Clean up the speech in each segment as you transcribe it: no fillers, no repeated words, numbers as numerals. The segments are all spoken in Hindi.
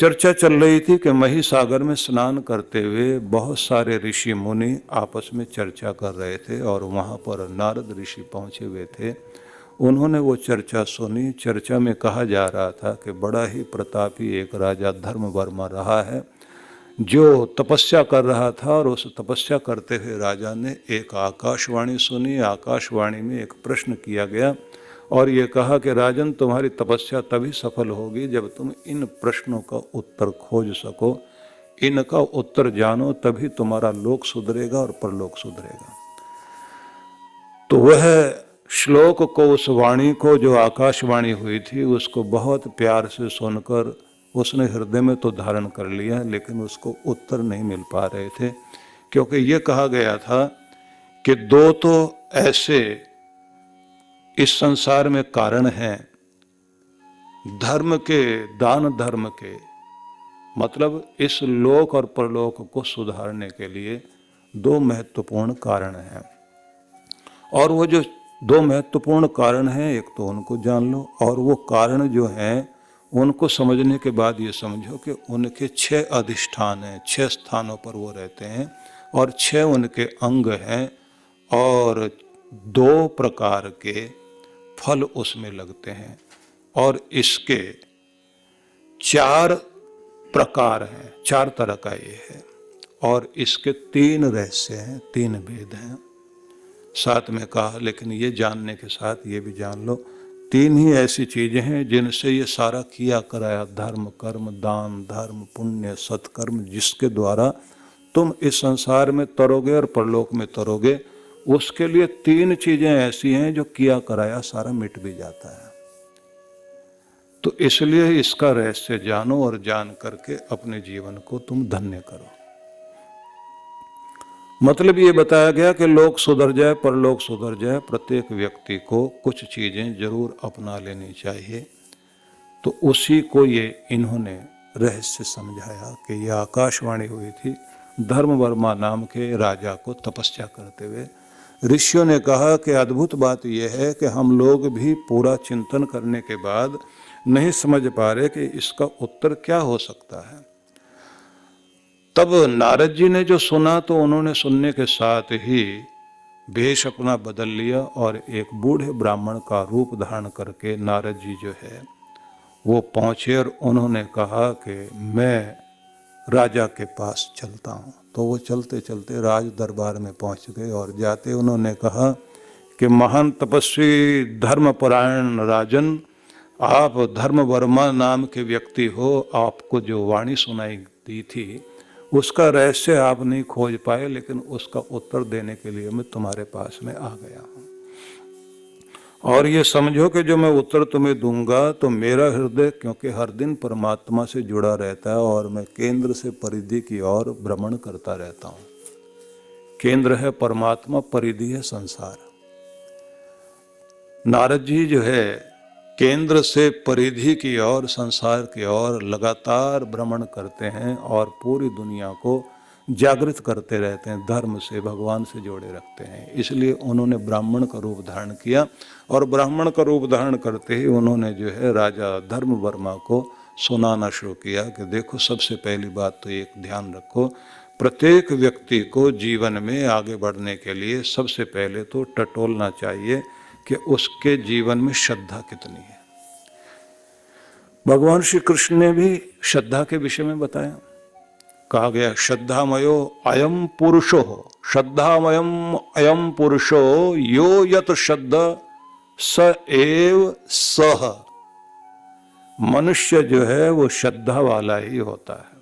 चर्चा चल रही थी कि महिसागर में स्नान करते हुए बहुत सारे ऋषि मुनि आपस में चर्चा कर रहे थे और वहाँ पर नारद ऋषि पहुँचे हुए थे। उन्होंने वो चर्चा सुनी। चर्चा में कहा जा रहा था कि बड़ा ही प्रतापी एक राजा धर्मवर्मा रहा है, जो तपस्या कर रहा था, और उस तपस्या करते हुए राजा ने एक आकाशवाणी सुनी। आकाशवाणी में एक प्रश्न किया गया और ये कहा कि राजन, तुम्हारी तपस्या तभी सफल होगी जब तुम इन प्रश्नों का उत्तर खोज सको, इनका उत्तर जानो, तभी तुम्हारा लोक सुधरेगा और परलोक सुधरेगा। तो वह श्लोक को, उस वाणी को जो आकाशवाणी हुई थी, उसको बहुत प्यार से सुनकर उसने हृदय में तो धारण कर लिया, लेकिन उसको उत्तर नहीं मिल पा रहे थे, क्योंकि ये कहा गया था कि दो तो ऐसे इस संसार में कारण हैं धर्म के, दान धर्म के, मतलब इस लोक और परलोक को सुधारने के लिए दो महत्वपूर्ण कारण हैं। और वो जो दो महत्वपूर्ण कारण हैं, एक तो उनको जान लो, और वो कारण जो हैं उनको समझने के बाद ये समझो कि उनके 6 अधिष्ठान हैं, 6 स्थानों पर वो रहते हैं और 6 उनके अंग हैं, और 2 प्रकार के फल उसमें लगते हैं, और इसके 4 प्रकार हैं, 4 तरह का ये है, और इसके 3 रहस्य हैं, 3 भेद हैं। साथ में कहा, लेकिन ये जानने के साथ ये भी जान लो, 3 ही ऐसी चीजें हैं जिनसे ये सारा किया कराया धर्म, कर्म, दान, धर्म, पुण्य, सत्कर्म, जिसके द्वारा तुम इस संसार में तरोगे और परलोक में तरोगे, उसके लिए 3 चीजें ऐसी हैं जो किया कराया सारा मिट भी जाता है। तो इसलिए इसका रहस्य जानो और जान करके अपने जीवन को तुम धन्य करो। मतलब ये बताया गया कि लोक सुधर जाए, परलोक सुधर जाए, प्रत्येक व्यक्ति को कुछ चीजें जरूर अपना लेनी चाहिए। तो उसी को ये इन्होंने रहस्य समझाया कि ये आकाशवाणी हुई थी धर्मवर्मा नाम के राजा को तपस्या करते हुए। ऋषियों ने कहा कि अद्भुत बात यह है कि हम लोग भी पूरा चिंतन करने के बाद नहीं समझ पा रहे कि इसका उत्तर क्या हो सकता है। तब नारद जी ने जो सुना तो उन्होंने सुनने के साथ ही वेश अपना बदल लिया और एक बूढ़े ब्राह्मण का रूप धारण करके नारद जी जो है वो पहुँचे और उन्होंने कहा कि मैं राजा के पास चलता हूँ। तो वो चलते चलते राज दरबार में पहुँच गए और जाते उन्होंने कहा कि महान तपस्वी धर्मपरायण राजन, आप धर्मवर्मा नाम के व्यक्ति हो, आपको जो वाणी सुनाई दी थी उसका रहस्य आप नहीं खोज पाए, लेकिन उसका उत्तर देने के लिए मैं तुम्हारे पास में आ गया हूँ। और ये समझो कि जो मैं उत्तर तुम्हें दूंगा तो मेरा हृदय, क्योंकि हर दिन परमात्मा से जुड़ा रहता है और मैं केंद्र से परिधि की ओर भ्रमण करता रहता हूँ। केंद्र है परमात्मा, परिधि है संसार। नारद जी जो है केंद्र से परिधि की ओर, संसार की ओर लगातार भ्रमण करते हैं और पूरी दुनिया को जागृत करते रहते हैं, धर्म से, भगवान से जोड़े रखते हैं। इसलिए उन्होंने ब्राह्मण का रूप धारण किया और ब्राह्मण का रूप धारण करते ही उन्होंने जो है राजा धर्मवर्मा को सुनाना शुरू किया कि देखो, सबसे पहली बात तो एक ध्यान रखो, प्रत्येक व्यक्ति को जीवन में आगे बढ़ने के लिए सबसे पहले तो टटोलना चाहिए कि उसके जीवन में श्रद्धा कितनी है। भगवान श्री कृष्ण ने भी श्रद्धा के विषय में बताया। कहा गया, श्रद्धामयो अयम पुरुषो, श्रद्धामयम अयम पुरुषो यो यत श्रद्धा स एव सह। मनुष्य जो है वो श्रद्धा वाला ही होता है।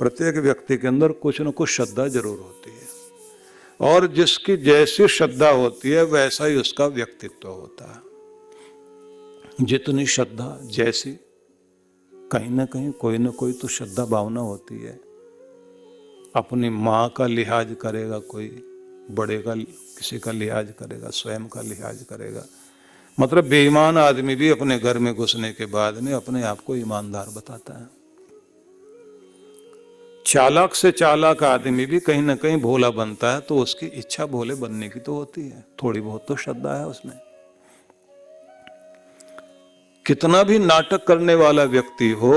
प्रत्येक व्यक्ति के अंदर कुछ न कुछ श्रद्धा जरूर होती है, और जिसकी जैसी श्रद्धा होती है वैसा ही उसका व्यक्तित्व होता है। जितनी श्रद्धा जैसी, कहीं ना कहीं कोई ना कोई तो श्रद्धा भावना होती है। अपनी माँ का लिहाज करेगा, कोई बड़े का, किसी का लिहाज करेगा, स्वयं का लिहाज करेगा। मतलब बेईमान आदमी भी अपने घर में घुसने के बाद में अपने आप को ईमानदार बताता है। चालाक से चालाक आदमी भी कहीं ना कहीं भोला बनता है, तो उसकी इच्छा भोले बनने की तो होती है, थोड़ी बहुत तो श्रद्धा है उसमें। कितना भी नाटक करने वाला व्यक्ति हो,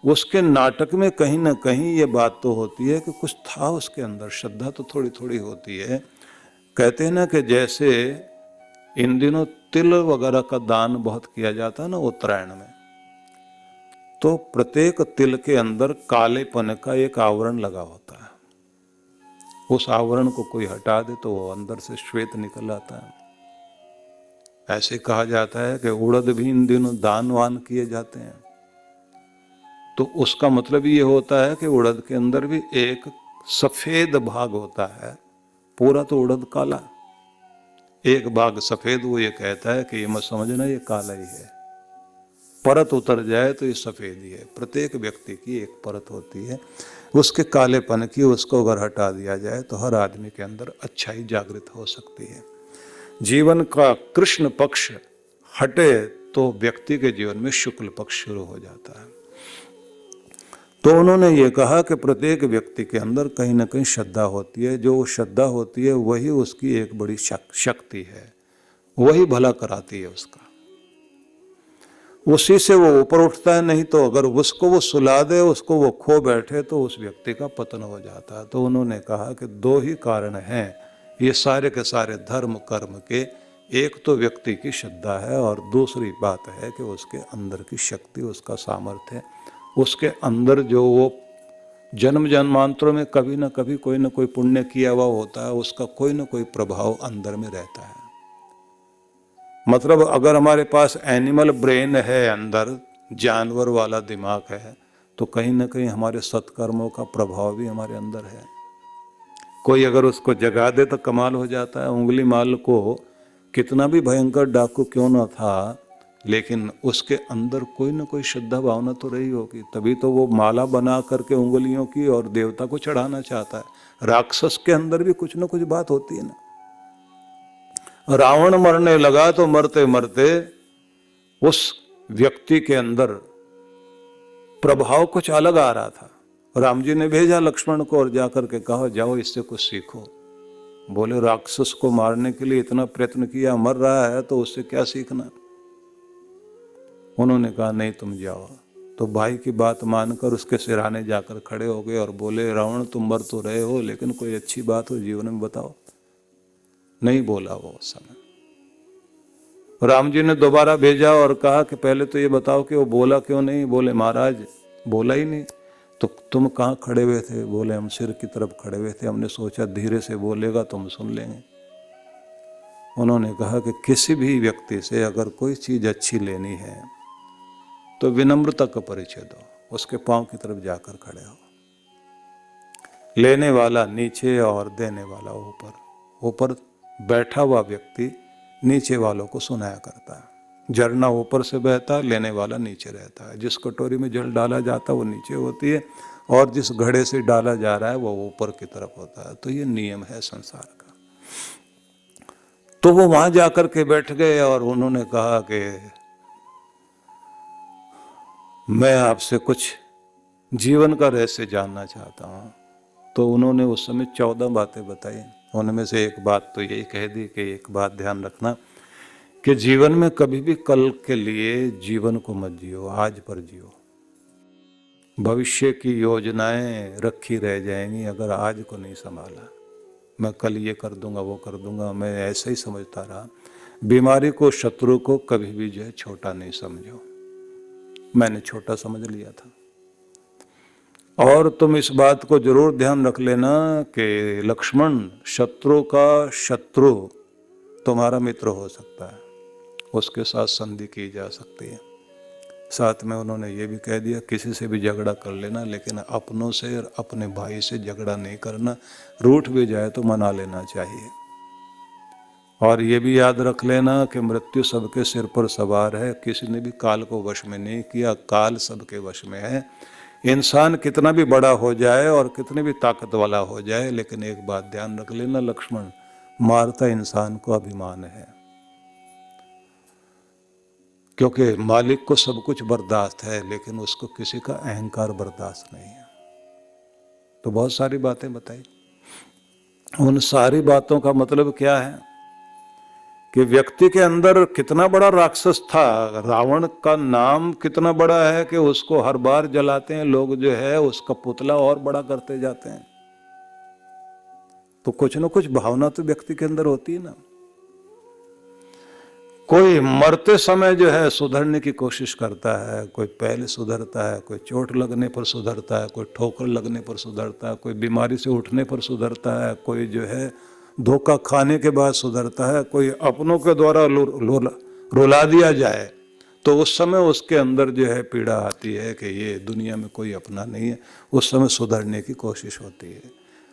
उसके नाटक में कहीं ना कहीं ये बात तो होती है कि कुछ था उसके अंदर, श्रद्धा तो थोड़ी थोड़ी होती है। कहते हैं ना कि जैसे इन दिनों तिल वगैरह का दान बहुत किया जाता है ना उत्तरायण में, तो प्रत्येक तिल के अंदर कालेपन का एक आवरण लगा होता है। उस आवरण को कोई हटा दे तो वो अंदर से श्वेत निकल आता है। ऐसे कहा जाता है कि उड़द भी इन दिनों दान वान किए जाते हैं। तो उसका मतलब ये होता है कि उड़द के अंदर भी एक सफेद भाग होता है, पूरा तो उड़द काला, एक भाग सफेद। वो ये कहता है कि ये मत समझना ये काला ही है, परत उतर जाए तो ये सफेद ही है। प्रत्येक व्यक्ति की एक परत होती है, उसके कालेपन की, उसको अगर हटा दिया जाए तो हर आदमी के अंदर अच्छाई जागृत हो सकती है। जीवन का कृष्ण पक्ष हटे तो व्यक्ति के जीवन में शुक्ल पक्ष शुरू हो जाता है। तो उन्होंने ये कहा कि प्रत्येक व्यक्ति के अंदर कहीं ना कहीं श्रद्धा होती है। जो श्रद्धा होती है वही उसकी एक बड़ी शक्ति है, वही भला कराती है उसका, उसी से वो ऊपर उठता है। नहीं तो अगर उसको वो सुला दे, उसको वो खो बैठे तो उस व्यक्ति का पतन हो जाता है। तो उन्होंने कहा कि दो ही कारण हैं ये सारे के सारे धर्म कर्म के, एक तो व्यक्ति की श्रद्धा है और दूसरी बात है कि उसके अंदर की शक्ति, उसका सामर्थ्य, उसके अंदर जो वो जन्म जन्मांतरों में कभी ना कभी कोई ना कोई पुण्य किया हुआ होता है, उसका कोई ना कोई प्रभाव अंदर में रहता है। मतलब अगर हमारे पास एनिमल ब्रेन है, अंदर जानवर वाला दिमाग है, तो कहीं ना कहीं हमारे सत्कर्मों का प्रभाव भी हमारे अंदर है। कोई अगर उसको जगा दे तो कमाल हो जाता है। उंगली माल को कितना भी भयंकर डाकू क्यों ना था, लेकिन उसके अंदर कोई ना कोई श्रद्धा भावना तो रही होगी, तभी तो वो माला बना करके उंगलियों की और देवता को चढ़ाना चाहता है। राक्षस के अंदर भी कुछ ना कुछ बात होती है ना। रावण मरने लगा तो मरते मरते उस व्यक्ति के अंदर प्रभाव कुछ अलग आ रहा था। राम जी ने भेजा लक्ष्मण को और जाकर के कहा जाओ इससे कुछ सीखो। बोले राक्षस को मारने के लिए इतना प्रयत्न किया, मर रहा है तो उससे क्या सीखना। उन्होंने कहा नहीं तुम जाओ। तो भाई की बात मानकर उसके सिरहाने जाकर खड़े हो गए और बोले रावण तुम मर तो रहे हो, लेकिन कोई अच्छी बात हो जीवन में बताओ। नहीं बोला वो उस समय। राम जी ने दोबारा भेजा और कहा कि पहले तो ये बताओ कि वो बोला क्यों नहीं। बोले महाराज बोला ही नहीं। तो तुम कहाँ खड़े हुए थे? बोले हम सिर की तरफ खड़े हुए थे, हमने सोचा धीरे से बोलेगा तो हम सुन लेंगे। उन्होंने कहा कि किसी भी व्यक्ति से अगर कोई चीज अच्छी लेनी है तो विनम्रता का परिचय दो, उसके पांव की तरफ जाकर खड़े हो। लेने वाला नीचे और देने वाला ऊपर। ऊपर बैठा हुआ व्यक्ति नीचे वालों को सुनाया करता है। झरना ऊपर से बहता है, लेने वाला नीचे रहता है। जिस कटोरी में जल डाला जाता है वो नीचे होती है, और जिस घड़े से डाला जा रहा है वो ऊपर की तरफ होता है। तो ये नियम है संसार का। तो वो वहां जाकर के बैठ गए और उन्होंने कहा कि मैं आपसे कुछ जीवन का रहस्य जानना चाहता हूं। तो उन्होंने उस समय 14 बातें बताई। उनमें से एक बात तो यही कह दी कि एक बात ध्यान रखना कि जीवन में कभी भी कल के लिए जीवन को मत जियो, आज पर जियो। भविष्य की योजनाएं रखी रह जाएंगी अगर आज को नहीं संभाला। मैं कल ये कर दूंगा, वो कर दूंगा, मैं ऐसे ही समझता रहा। बीमारी को, शत्रु को कभी भी जो है छोटा नहीं समझो। मैंने छोटा समझ लिया था। और तुम इस बात को जरूर ध्यान रख लेना कि लक्ष्मण, शत्रु का शत्रु तुम्हारा मित्र हो सकता है, उसके साथ संधि की जा सकती है। साथ में उन्होंने ये भी कह दिया किसी से भी झगड़ा कर लेना, लेकिन अपनों से और अपने भाई से झगड़ा नहीं करना। रूठ भी जाए तो मना लेना चाहिए। और ये भी याद रख लेना कि मृत्यु सबके सिर पर सवार है, किसी ने भी काल को वश में नहीं किया, काल सबके वश में है। इंसान कितना भी बड़ा हो जाए और कितने भी ताकत वाला हो जाए, लेकिन एक बात ध्यान रख लेना लक्ष्मण, मारता इंसान को अभिमान है, क्योंकि मालिक को सब कुछ बर्दाश्त है लेकिन उसको किसी का अहंकार बर्दाश्त नहीं है। तो बहुत सारी बातें बताई। उन सारी बातों का मतलब क्या है कि व्यक्ति के अंदर कितना बड़ा राक्षस था। रावण का नाम कितना बड़ा है कि उसको हर बार जलाते हैं लोग, जो है उसका पुतला और बड़ा करते जाते हैं। तो कुछ ना कुछ भावना तो व्यक्ति के अंदर होती है ना। कोई मरते समय जो है सुधरने की कोशिश करता है, कोई पहले सुधरता है, कोई चोट लगने पर सुधरता है, कोई ठोकर लगने पर सुधरता है, कोई बीमारी से उठने पर सुधरता है, कोई जो है धोखा खाने के बाद सुधरता है, कोई अपनों के द्वारा रुला दिया जाए तो उस समय उसके अंदर जो है पीड़ा आती है कि ये दुनिया में कोई अपना नहीं है। उस समय सुधरने की कोशिश होती है।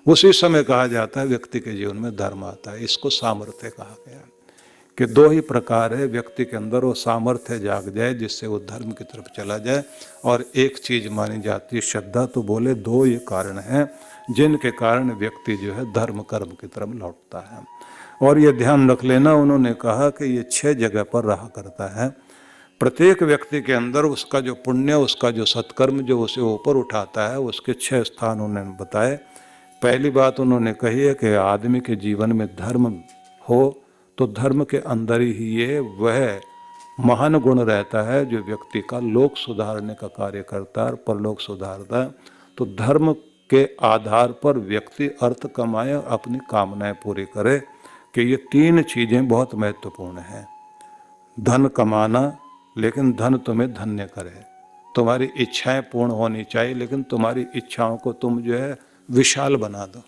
उसी समय कहा जाता है व्यक्ति के जीवन में धर्म आता है। इसको सामर्थ्य कहा गया कि दो ही प्रकार है व्यक्ति के अंदर वो सामर्थ्य जाग जाए जिससे वो धर्म की तरफ चला जाए। और एक चीज मानी जाती है श्रद्धा। तो बोले दो ये कारण हैं जिनके कारण व्यक्ति जो है धर्म कर्म की तरफ लौटता है। और ये ध्यान रख लेना, उन्होंने कहा कि ये 6 जगह पर रहा करता है। प्रत्येक व्यक्ति के अंदर उसका जो पुण्य, उसका जो सत्कर्म जो उसे ऊपर उठाता है, उसके 6 स्थान उन्होंने बताए। पहली बात उन्होंने कही है कि आदमी के जीवन में धर्म हो तो धर्म के अंदर ही ये वह महान गुण रहता है जो व्यक्ति का लोक सुधारने का कार्य करता है, परलोक सुधारता है। तो धर्म के आधार पर व्यक्ति अर्थ कमाए, अपनी कामनाएं पूरी करे कि ये 3 चीजें बहुत महत्वपूर्ण हैं। धन कमाना, लेकिन धन तुम्हें धन्य करे। तुम्हारी इच्छाएं पूर्ण होनी चाहिए, लेकिन तुम्हारी इच्छाओं को तुम जो है विशाल बना दो।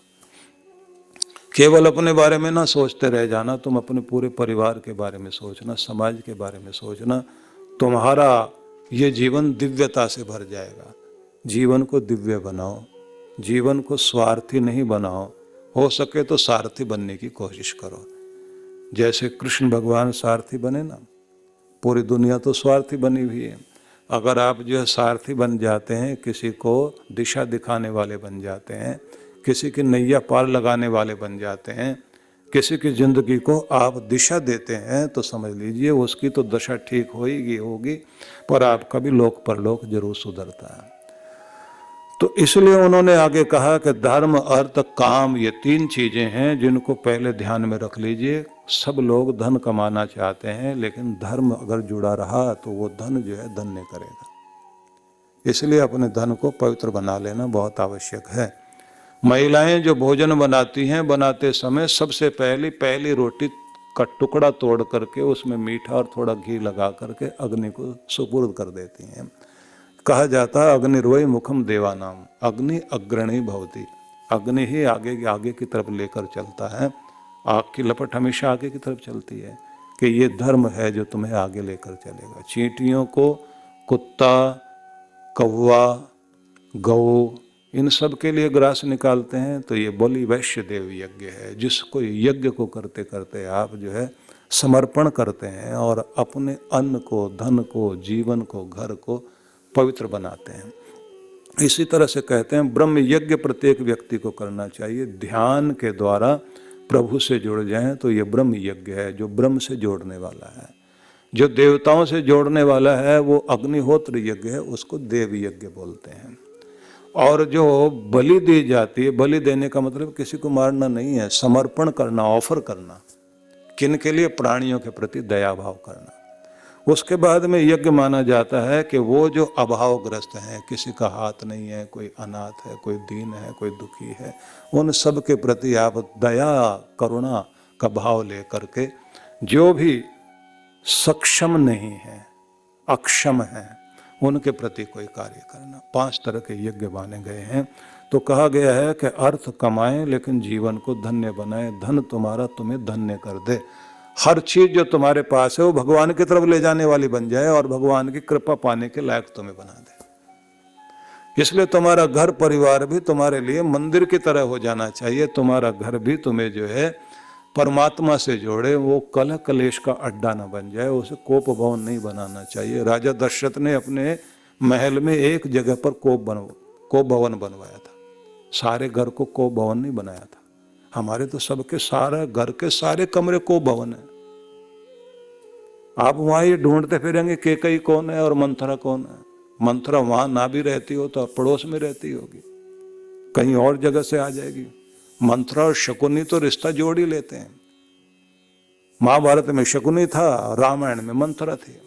केवल अपने बारे में ना सोचते रह जाना, तुम अपने पूरे परिवार के बारे में सोचना, समाज के बारे में सोचना। तुम्हारा ये जीवन दिव्यता से भर जाएगा। जीवन को दिव्य बनाओ, जीवन को स्वार्थी नहीं बनाओ। हो सके तो सारथी बनने की कोशिश करो। जैसे कृष्ण भगवान सारथी बने ना, पूरी दुनिया तो स्वार्थी बनी हुई है। अगर आप जो है सारथी बन जाते हैं, किसी को दिशा दिखाने वाले बन जाते हैं, किसी की नैया पार लगाने वाले बन जाते हैं, किसी की जिंदगी को आप दिशा देते हैं, तो समझ लीजिए उसकी तो दशा ठीक होगी, पर आपका भी लोक परलोक जरूर सुधरता है। तो इसलिए उन्होंने आगे कहा कि धर्म, अर्थ, काम, ये 3 चीजें हैं जिनको पहले ध्यान में रख लीजिए। सब लोग धन कमाना चाहते हैं, लेकिन धर्म अगर जुड़ा रहा तो वो धन जो है धन्य करेगा। इसलिए अपने धन को पवित्र बना लेना बहुत आवश्यक है। महिलाएं जो भोजन बनाती हैं, बनाते समय सबसे पहली रोटी का टुकड़ा तोड़ करके उसमें मीठा और थोड़ा घी लगा करके अग्नि को सुपुर्द कर देती हैं। कहा जाता है अग्निर्वै मुखम देवानाम, अग्नि अग्रणी भवति। अग्नि ही आगे की तरफ लेकर चलता है। आग की लपट हमेशा आगे की तरफ चलती है कि ये धर्म है जो तुम्हें आगे लेकर चलेगा। चींटियों को कुत्ता, कौवा, गौ, इन सब के लिए ग्रास निकालते हैं। तो ये बलि वैश्य देव यज्ञ है, जिसको यज्ञ को करते करते आप जो है समर्पण करते हैं और अपने अन्न को, धन को, जीवन को, घर को पवित्र बनाते हैं। इसी तरह से कहते हैं ब्रह्म यज्ञ प्रत्येक व्यक्ति को करना चाहिए। ध्यान के द्वारा प्रभु से जुड़ जाएं तो ये ब्रह्म यज्ञ है जो ब्रह्म से जोड़ने वाला है। जो देवताओं से जोड़ने वाला है वो अग्निहोत्र यज्ञ है, उसको देव यज्ञ बोलते हैं। और जो बलि दी जाती है, बलि देने का मतलब किसी को मारना नहीं है, समर्पण करना, ऑफर करना। किन के लिए? प्राणियों के प्रति दया भाव करना। उसके बाद में यज्ञ माना जाता है कि वो जो अभावग्रस्त हैं, किसी का हाथ नहीं है, कोई अनाथ है, कोई दीन है, कोई दुखी है, उन सब के प्रति आप दया करुणा का भाव लेकर के जो भी सक्षम नहीं है, अक्षम है, उनके प्रति कोई कार्य करना। 5 तरह के यज्ञ माने गए हैं। तो कहा गया है कि अर्थ कमाएं लेकिन जीवन को धन्य बनाएं। धन तुम्हारा तुम्हें धन्य कर दे। हर चीज जो तुम्हारे पास है वो भगवान की तरफ ले जाने वाली बन जाए और भगवान की कृपा पाने के लायक तुम्हें बना दे। इसलिए तुम्हारा घर परिवार भी तुम्हारे लिए मंदिर की तरह हो जाना चाहिए। तुम्हारा घर भी तुम्हें जो है परमात्मा से जोड़े, वो कलह कलेश का अड्डा न बन जाए। उसे कोप भवन नहीं बनाना चाहिए। राजा दशरथ ने अपने महल में एक जगह पर कोप भवन बनवाया था। सारे घर को कोप भवन नहीं बनाया था। हमारे तो सबके सारा घर के सारे कमरे कोप भवन है। आप वहां ये ढूंढते फिरेंगे केकई कौन है और मंथरा कौन है। मंथरा वहां ना भी रहती हो तो पड़ोस में रहती होगी, कहीं और जगह से आ जाएगी। मंथरा और शकुनी तो रिश्ता जोड़ ही लेते हैं। महाभारत में शकुनी था, रामायण में मंथरा थी।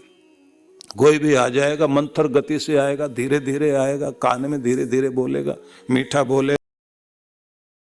कोई भी आ जाएगा मंथर गति से आएगा, धीरे धीरे आएगा, कान में धीरे धीरे बोलेगा, मीठा बोले